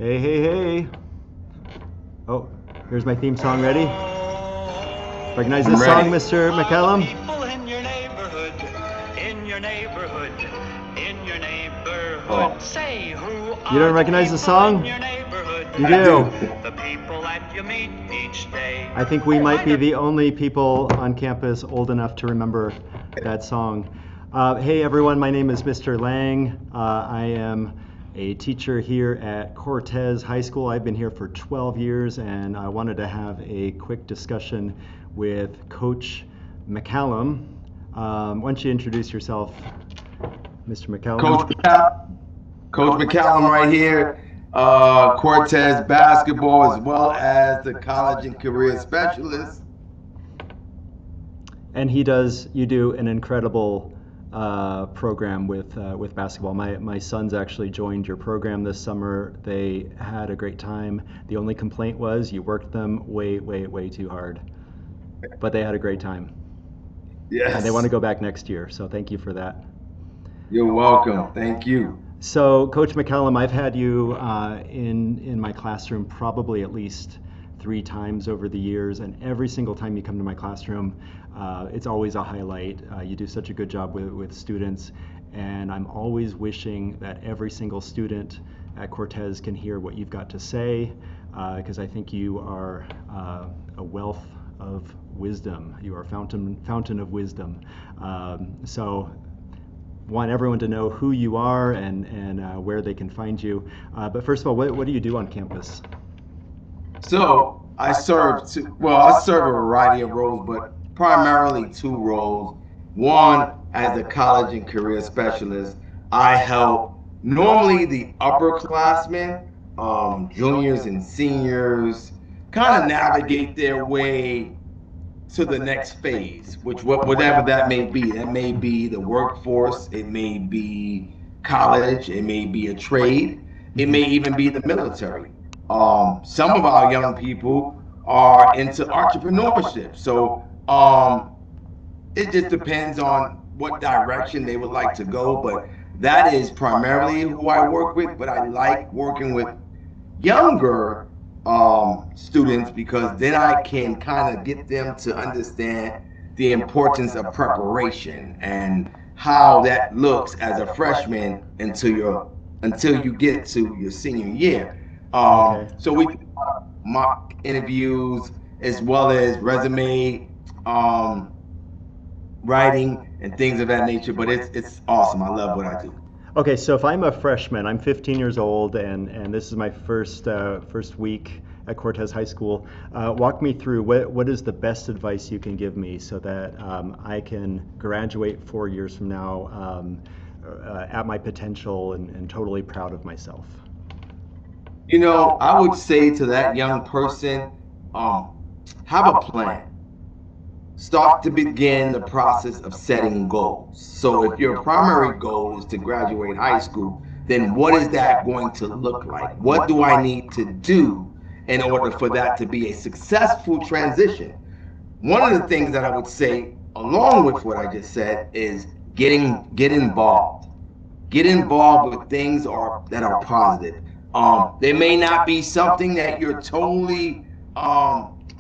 Hey, hey, hey. Oh, here's my theme song. Ready? Recognize I'm this song, ready. Mr. McCallum? People in your neighborhood, in your neighborhood, in your neighborhood. Oh, Say who You are don't the recognize the people in song? your neighborhood? You I do. do. The people that you meet each day. I think we might Why be the the only people on campus old enough to remember that song. Hey everyone, my name is Mr. Lang. I am a teacher here at Cortez High School. I've been here for 12 years and I wanted to have a quick discussion with Coach McCallum. Why don't you introduce yourself, Mr. Coach McCallum? McCallum, Coach McCallum right here. Cortez basketball as well as the college and career specialist. And you do an incredible program with basketball. My sons actually joined your program this summer. They had a great time. The only complaint was you worked them way, way, way too hard. But they had a great time. And they want Yes, to go back next year. So thank you for that. you're welcome. Thank you. So, Coach McCallum, I've had you in my classroom probably at least 3 times over the years, and every single time you come to my classroom, it's always a highlight. You do such a good job with students, and I'm always wishing that every single student at Cortez can hear what you've got to say, because I think you are a wealth of wisdom. You are a fountain of wisdom. So want everyone to know who you are and where they can find you. But first of all, what do you do on campus? So I serve a variety of roles, but primarily two roles. One, as a college and career specialist, I help normally the upperclassmen, juniors and seniors, kind of navigate their way to the next phase, whatever that may be. That may be the workforce, it may be college, it may be a trade, it may even be the military. Some of our young people are into entrepreneurship, so it just depends on what direction they would like to go. But that is primarily who I work with. But I like working with younger students because then I can kind of get them to understand the importance of preparation and how that looks as a freshman until you get to your senior year. Okay. So we do mock interviews as well as resume um, writing and things of that nature. But it's awesome. I love what I do. Okay, so if I'm a freshman, I'm 15 years old, and this is my first week at Cortez High School. Walk me through what is the best advice you can give me so that I can graduate 4 years from now at my potential and totally proud of myself. I would say to that young person, um, have a plan. Start to begin the process of setting goals. So if your primary goal is to graduate high school, then what is that going to look like? What do I need to do in order for that to be a successful transition? One of the things that I would say along with what I just said is get involved. Get involved with things that are positive. They may not be something that you're totally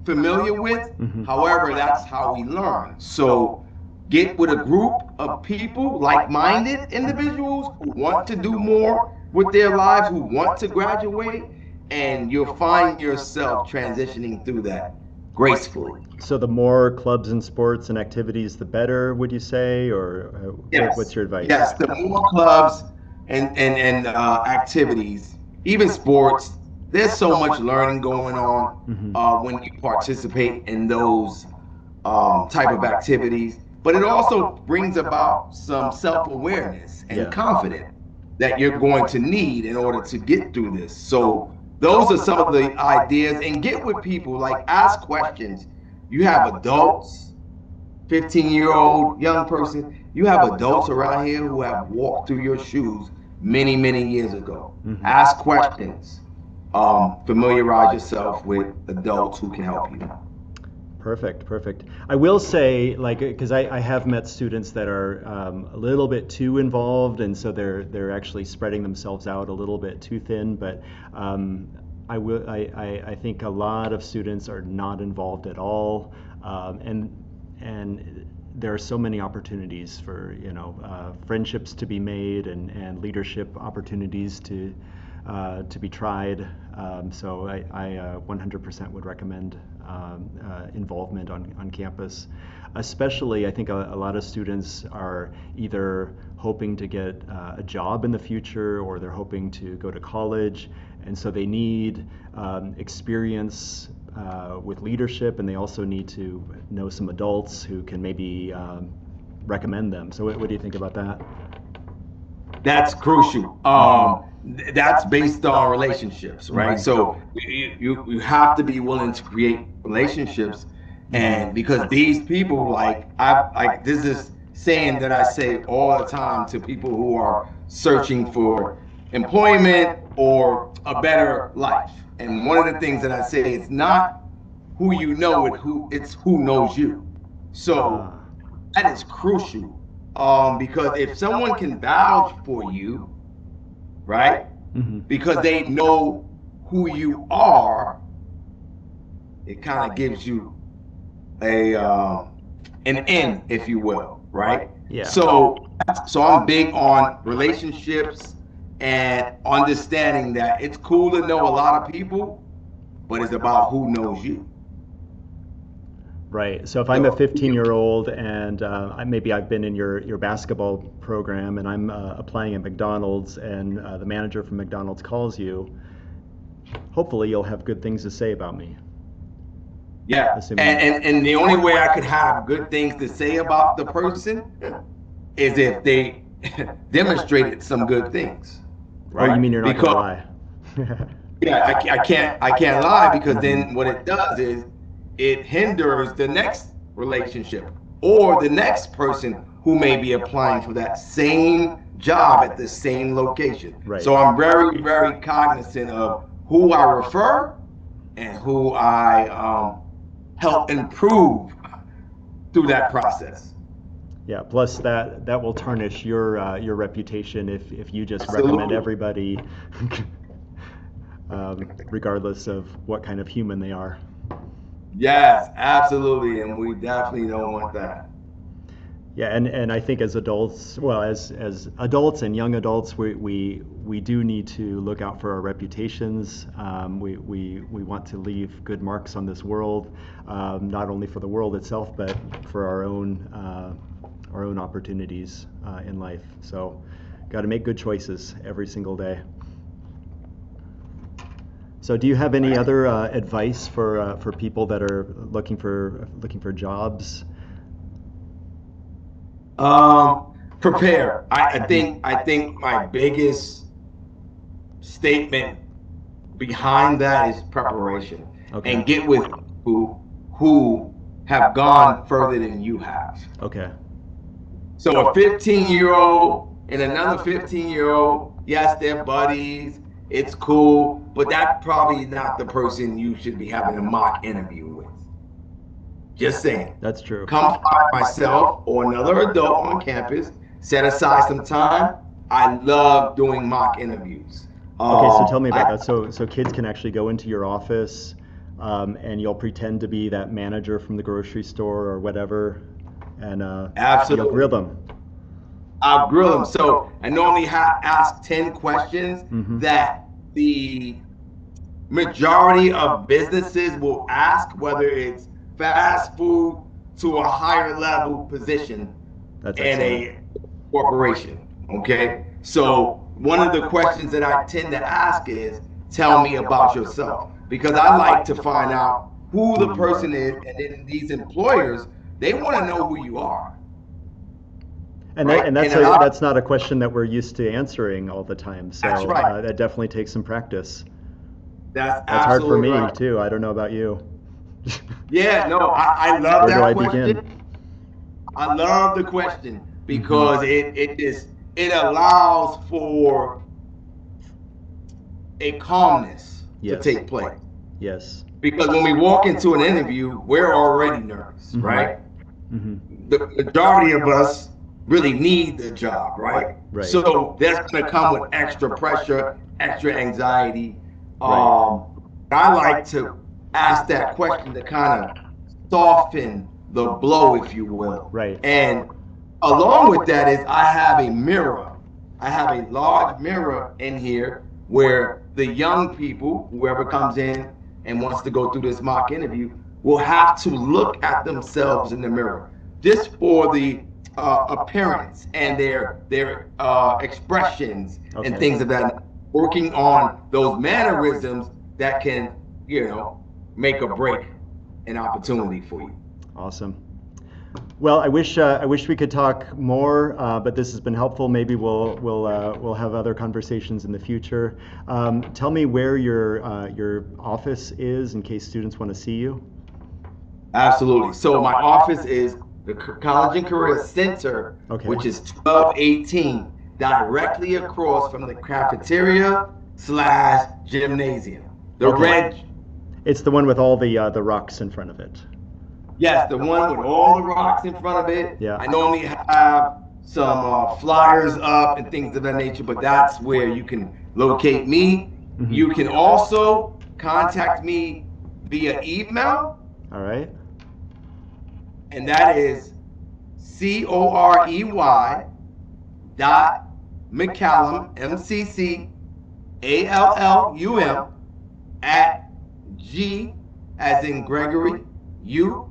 familiar with. Mhm. However, that's how we learn. So get with a group of people, like-minded individuals who want to do more with their lives, who want to graduate, and you'll find yourself transitioning through that gracefully. So the more clubs and sports and activities, the better, would you say, or what's Yes, your advice? yes. The more clubs and activities, even sports, there's so much learning going on Hmm. when you participate in those type of activities. But it also brings about some self-awareness and Yeah. confidence that you're going to need in order to get through this. So those are some of the ideas. And get with people, like ask questions. You have adults 15-year-old young person, you have adults around here who have walked through your shoes many, many years ago. Hmm. Ask questions. Familiarize yourself with adults who can help you. Perfect. I will say, like, because I have met students that are a little bit too involved, and so they're actually spreading themselves out a little bit too thin. But I think a lot of students are not involved at all, and there are so many opportunities for friendships to be made and leadership opportunities to be tried. So I 100% would recommend involvement on campus. Especially, I think a lot of students are either hoping to get a job in the future, or they're hoping to go to college, and so they need experience with leadership, and they also need to know some adults who can maybe recommend them. So what do you think about that? That's crucial. That's based on relationships, right? So you have to be willing to create relationships, and because these people, like this is saying that I say all the time to people who are searching for employment or a better life. And one of the things that I say is not who you know, it's who knows you. So Uh, that is crucial. Because if someone can vouch for you, right? mhm. Because they know who you are, it kind of gives you a an in, if you will, right? Yeah. So I'm big on relationships and understanding that it's cool to know a lot of people, but it's about who knows you. Right. So if I'm a So 15-year-old and maybe I've been in your basketball program, and I'm applying at McDonald's, and the manager from McDonald's calls you, hopefully you'll have good things to say about me. yeah, Assuming. and the only way I could have good things to say about the person is if they demonstrated some good things, Oh, you right? mean you're not gonna Because lie? yeah, I can't lie, because then what it does is it hinders the next relationship or the next person who may be applying for that same job at the same location. Right. So I'm very, very cognizant of who I refer and who I help improve through that process. Yeah. Plus that will tarnish your reputation if you just recommend Absolutely. everybody, regardless of what kind of human they are. Yes, absolutely. And we definitely don't want that. Yeah, and I think as adults, well, as adults and young adults, we do need to look out for our reputations. We want to leave good marks on this world, not only for the world itself, but for our own opportunities in life. So, got to make good choices every single day. So, do you have any other advice for people that are looking for jobs? Prepare. I think my biggest statement behind that is preparation, Okay. and get with who have gone further than you have. Okay. So a 15-year-old and another 15-year-old, yes, they're buddies. It's cool, but that's probably not the person you should be having a mock interview with. Just saying. That's true. Come find myself or another adult on campus, set aside some time. I love doing mock interviews. Okay, so tell me I about that. So kids can actually go into your office, and you'll pretend to be that manager from the grocery store or whatever, and you'll grill absolutely, them. I'll grill them. So I normally ask 10 questions Hmm. that the majority of businesses will ask, whether it's fast food to a higher level position That's in excellent. a corporation. Okay. So one of the questions that I tend to ask is, tell me about yourself. Because I like to find out who the Who you person are. is, and then these employers, they want to know who you are, And right? that's And a lot that's not a question that we're used to answering all the time. So that's right. that definitely takes some practice. That's That's hard for absolutely me right. too. I don't know about you. Yeah, no, I love Where do that I question. begin? I love the question Hmm. because it allows for a calmness to Yes. take place. Yes. Because when we walk into an interview, we're already nervous, Mhm. right? Mhm. The majority of us really need the job, right? Right. So that's going to come with extra pressure, extra anxiety. Right. I like to ask that question to kind of soften the blow, if you will. Right. And along with that is I have a mirror. I have a large mirror in here where the young people, whoever comes in and wants to go through this mock interview, will have to look at themselves in the mirror just for the appearance and their expressions and Okay. things of that, working on those mannerisms that can, you know, make or break an opportunity for you. Awesome. Well, I wish we could talk more, but this has been helpful. Maybe we'll have other conversations in the future. Tell me where your office is in case students want to see you. Absolutely. So my office is the College and Career Center, Okay. which is 1218, directly across from the cafeteria slash gymnasium. The Okay. red, It's the one with all the rocks in front of it. yes, the one with all the rocks in front of it. Yeah. I normally have some flyers up and things of that nature, but that's where you can locate me. Mhm. You can also contact me via email, All right. and that is Corey dot McCallum, McCallum, at G as in Gregory, U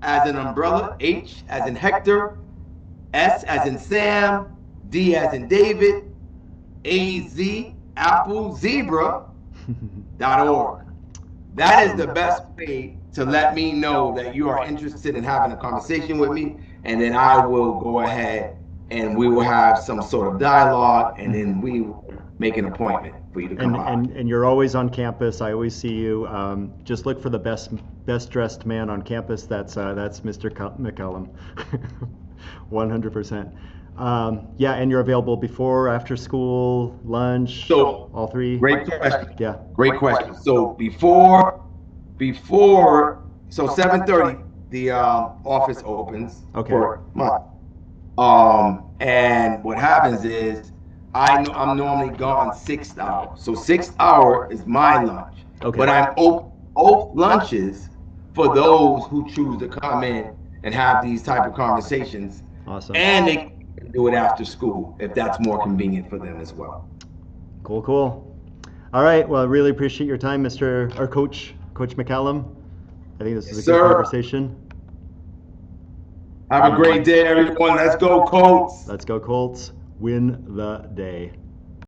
as in umbrella, H as in Hector, S as in Sam, D as in David, AZ, Apple, Zebra.org. That is the best way to let me know that you are interested in having a conversation with me, and then I will go ahead and we will have some sort of dialogue, and then we will make an appointment for you to come by. And you're always on campus. I always see you. Just look for the best dressed man on campus. That's Mr. McCallum. 100%. Yeah, and you're available before, after school, lunch, So, all three. great question. Yeah. Great question. So before, so 7:30, the office opens Okay. for my, and what happens is I'm normally gone 6 hours. So 6 hour is my lunch. Okay. But I'm open both lunches for those who choose to come in and have these type of conversations. Awesome. And they can do it after school if that's more convenient for them as well. Cool. All right. Well, I really appreciate your time, Coach McCallum. I think this was a good Sir. conversation. Have a great day, everyone. Let's go, Colts. Let's go, Colts. Win the day.